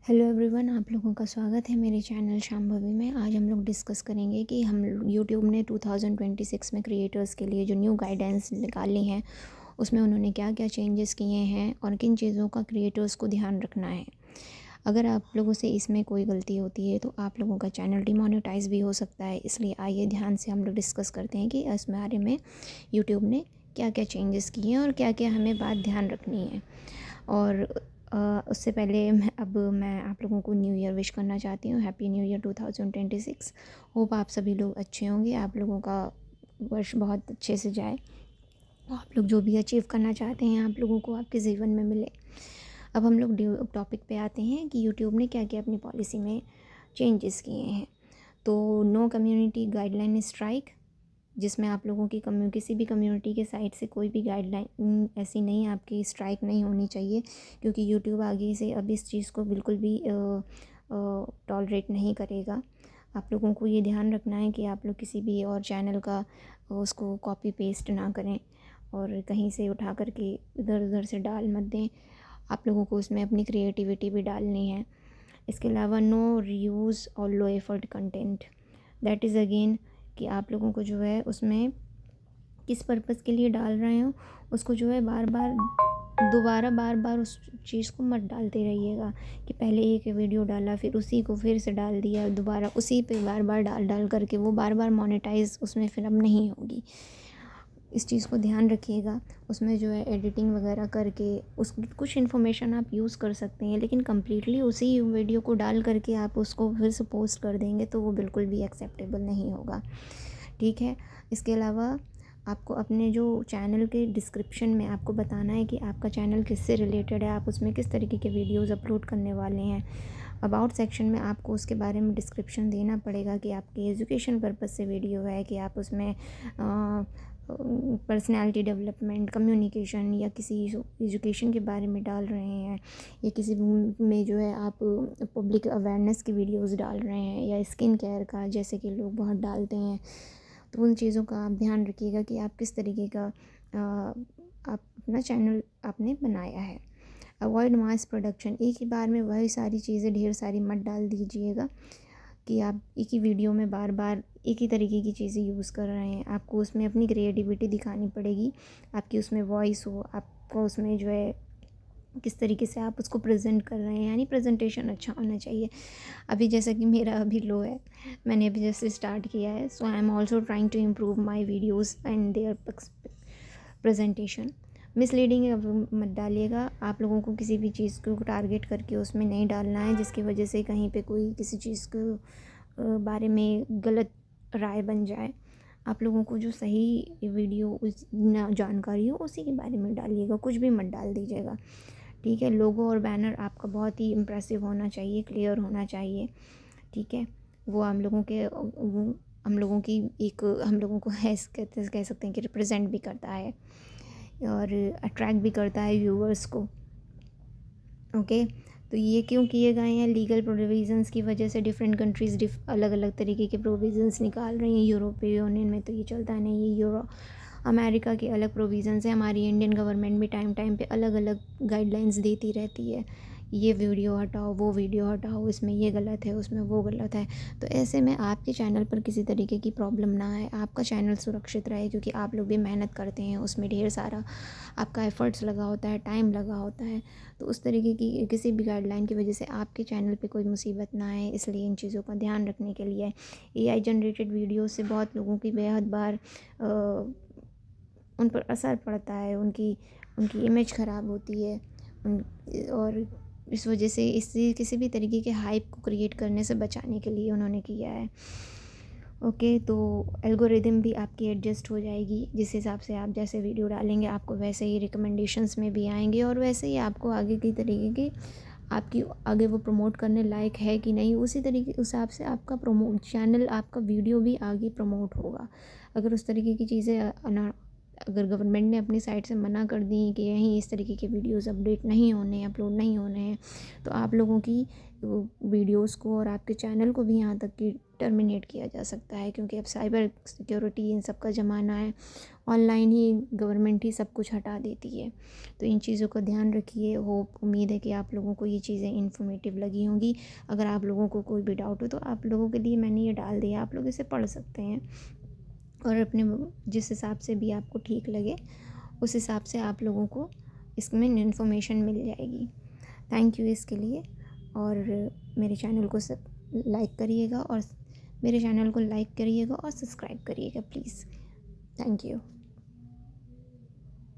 Hello everyone, आप लोगों का स्वागत है मेरे चैनल शांभवी में। आज हम लोग डिस्कस करेंगे कि हम यूट्यूब ने 2026 में क्रिएटर्स के लिए जो न्यू गाइडेंस निकाली हैं उसमें उन्होंने क्या क्या चेंजेस किए हैं और किन चीज़ों का क्रिएटर्स को ध्यान रखना है। अगर आप लोगों से इसमें कोई गलती होती है तो आप लोगों का चैनल डिमोनेटाइज भी हो सकता है। इसलिए आइए ध्यान से हम लोग डिस्कस करते हैं कि इस बारे में यूट्यूब ने क्या क्या चेंजेस किए हैं और क्या क्या हमें बात ध्यान रखनी है। और उससे पहले मैं आप लोगों को न्यू ईयर विश करना चाहती हूँ। Happy new year 2026। होप आप सभी लोग अच्छे होंगे, आप लोगों का वर्ष बहुत अच्छे से जाए, आप लोग जो भी अचीव करना चाहते हैं आप लोगों को आपके जीवन में मिले। अब हम लोग टॉपिक पे आते हैं कि यूट्यूब ने क्या क्या अपनी पॉलिसी में चेंजेस किए हैं। तो नो कम्युनिटी गाइडलाइन स्ट्राइक, जिसमें आप लोगों की किसी भी कम्युनिटी के साइड से कोई भी गाइडलाइन ऐसी नहीं, आपकी स्ट्राइक नहीं होनी चाहिए, क्योंकि यूट्यूब आगे से अब इस चीज़ को बिल्कुल भी टॉलरेट नहीं करेगा। आप लोगों को ये ध्यान रखना है कि आप लोग किसी भी और चैनल का उसको कॉपी पेस्ट ना करें और कहीं से उठा करके इधर उधर से डाल मत दें। आप लोगों को उसमें अपनी क्रिएटिविटी भी डालनी है। इसके अलावा नो रीयूज़ और low effort content, that is again कि आप लोगों को जो है उसमें किस पर्पज़ के लिए डाल रहे हो उसको जो है बार बार उस चीज़ को मत डालते रहिएगा कि पहले एक वीडियो डाला फिर उसी को फिर से डाल दिया, दोबारा उसी पे बार बार डाल डाल करके वो बार बार मोनेटाइज उसमें फिर अब नहीं होगी। इस चीज़ को ध्यान रखिएगा। उसमें जो है एडिटिंग वगैरह करके उस कुछ इन्फॉर्मेशन आप यूज़ कर सकते हैं, लेकिन कम्प्लीटली उसी वीडियो को डाल करके आप उसको फिर से पोस्ट कर देंगे तो वो बिल्कुल भी एक्सेप्टेबल नहीं होगा। ठीक है। इसके अलावा आपको अपने जो चैनल के डिस्क्रिप्शन में आपको बताना है कि आपका चैनल किससे रिलेटेड है, आप उसमें किस तरीके के वीडियोस अपलोड करने वाले हैं। अबाउट सेक्शन में आपको उसके बारे में डिस्क्रिप्शन देना पड़ेगा कि आपकी एजुकेशन पर्पज़ से वीडियो है, कि आप उसमें पर्सनालिटी डेवलपमेंट, कम्युनिकेशन या किसी एजुकेशन के बारे में डाल रहे हैं, या किसी में जो है आप पब्लिक अवेयरनेस की वीडियोस डाल रहे हैं, या स्किन केयर का जैसे कि लोग बहुत डालते हैं। तो उन चीज़ों का आप ध्यान रखिएगा कि आप किस तरीके का आप अपना चैनल आपने बनाया है। अवॉइड मास प्रोडक्शन, एक ही बार में वही सारी चीज़ें ढेर सारी मत डाल दीजिएगा कि आप एक ही वीडियो में बार बार एक ही तरीके की चीज़ें यूज़ कर रहे हैं। आपको उसमें अपनी क्रिएटिविटी दिखानी पड़ेगी, आपकी उसमें वॉइस हो, आपको उसमें जो है किस तरीके से आप उसको प्रेजेंट कर रहे हैं, यानी प्रेजेंटेशन अच्छा होना चाहिए। अभी जैसा कि मेरा अभी लो है, मैंने अभी जैसे स्टार्ट किया है, so I am also trying to improve my videos and their presentation. Misleading मत डालिएगा। आप लोगों को किसी भी चीज़ को टारगेट करके उसमें नहीं डालना है जिसकी वजह से कहीं पे कोई किसी चीज़ को बारे में गलत राय बन जाए। आप लोगों को जो सही वीडियो उस जानकारी हो उसी के बारे में डालिएगा, कुछ भी मत डाल दीजिएगा। ठीक है। लोगो और बैनर आपका बहुत ही इम्प्रेसिव होना चाहिए, क्लियर होना चाहिए। ठीक है। वो हम लोगों को कह सकते हैं कि रिप्रेजेंट भी करता है और अट्रैक्ट भी करता है व्यूअर्स को। ओके। तो ये क्यों किए गए हैं? लीगल प्रोविजंस की वजह से डिफरेंट कंट्रीज़ अलग अलग तरीके के प्रोविजंस निकाल रही हैं। यूरोपीय यूनियन में तो ये चलता नहीं है, अमेरिका के अलग प्रोविजंस है। हमारी इंडियन गवर्नमेंट भी टाइम टाइम पे अलग अलग गाइडलाइंस देती रहती है, ये वीडियो हटाओ, वो वीडियो हटाओ, इसमें ये गलत है, उसमें वो गलत है। तो ऐसे में आपके चैनल पर किसी तरीके की प्रॉब्लम ना आए, आपका चैनल सुरक्षित रहे, क्योंकि आप लोग भी मेहनत करते हैं, उसमें ढेर सारा आपका एफर्ट्स लगा होता है, टाइम लगा होता है। तो उस तरीके की किसी भी गाइडलाइन की वजह से आपके चैनल पे कोई मुसीबत ना आए, इसलिए इन चीज़ों का ध्यान रखने के लिए AI जनरेटेड वीडियो से बहुत लोगों की बेहद बार उन पर असर पड़ता है, उनकी उनकी इमेज ख़राब होती है और इस वजह से इससे किसी भी तरीके के हाइप को क्रिएट करने से बचाने के लिए उन्होंने किया है। ओके। तो एल्गोरिदम भी आपकी एडजस्ट हो जाएगी, जिस हिसाब से आप जैसे वीडियो डालेंगे आपको वैसे ही रिकमेंडेशंस में भी आएंगे और वैसे ही आपको आगे की तरीके की आपकी आगे वो प्रमोट करने लायक है कि नहीं, उसी तरीके उस हिसाब से आपका प्रमोट चैनल, आपका वीडियो भी आगे प्रमोट होगा। अगर उस तरीके की चीज़ें अगर गवर्नमेंट ने अपनी साइट से मना कर दी कि यहीं इस तरीके के वीडियोस अपडेट नहीं होने, अपलोड नहीं होने हैं, तो आप लोगों की वीडियोस को और आपके चैनल को भी यहाँ तक कि टर्मिनेट किया जा सकता है, क्योंकि अब साइबर सिक्योरिटी इन सब का ज़माना है। ऑनलाइन ही गवर्नमेंट ही सब कुछ हटा देती है। तो इन चीज़ों का ध्यान रखिए। उम्मीद है कि आप लोगों को ये चीज़ें इन्फॉर्मेटिव लगी होंगी। अगर आप लोगों को कोई भी डाउट हो तो आप लोगों के लिए मैंने ये डाल दिया, आप लोग इसे पढ़ सकते हैं और अपने जिस हिसाब से भी आपको ठीक लगे उस हिसाब से आप लोगों को इसमें इन्फॉर्मेशन मिल जाएगी। थैंक यू इसके लिए। और मेरे चैनल को सब लाइक करिएगा और मेरे चैनल को लाइक करिएगा और सब्सक्राइब करिएगा प्लीज़। Thank you.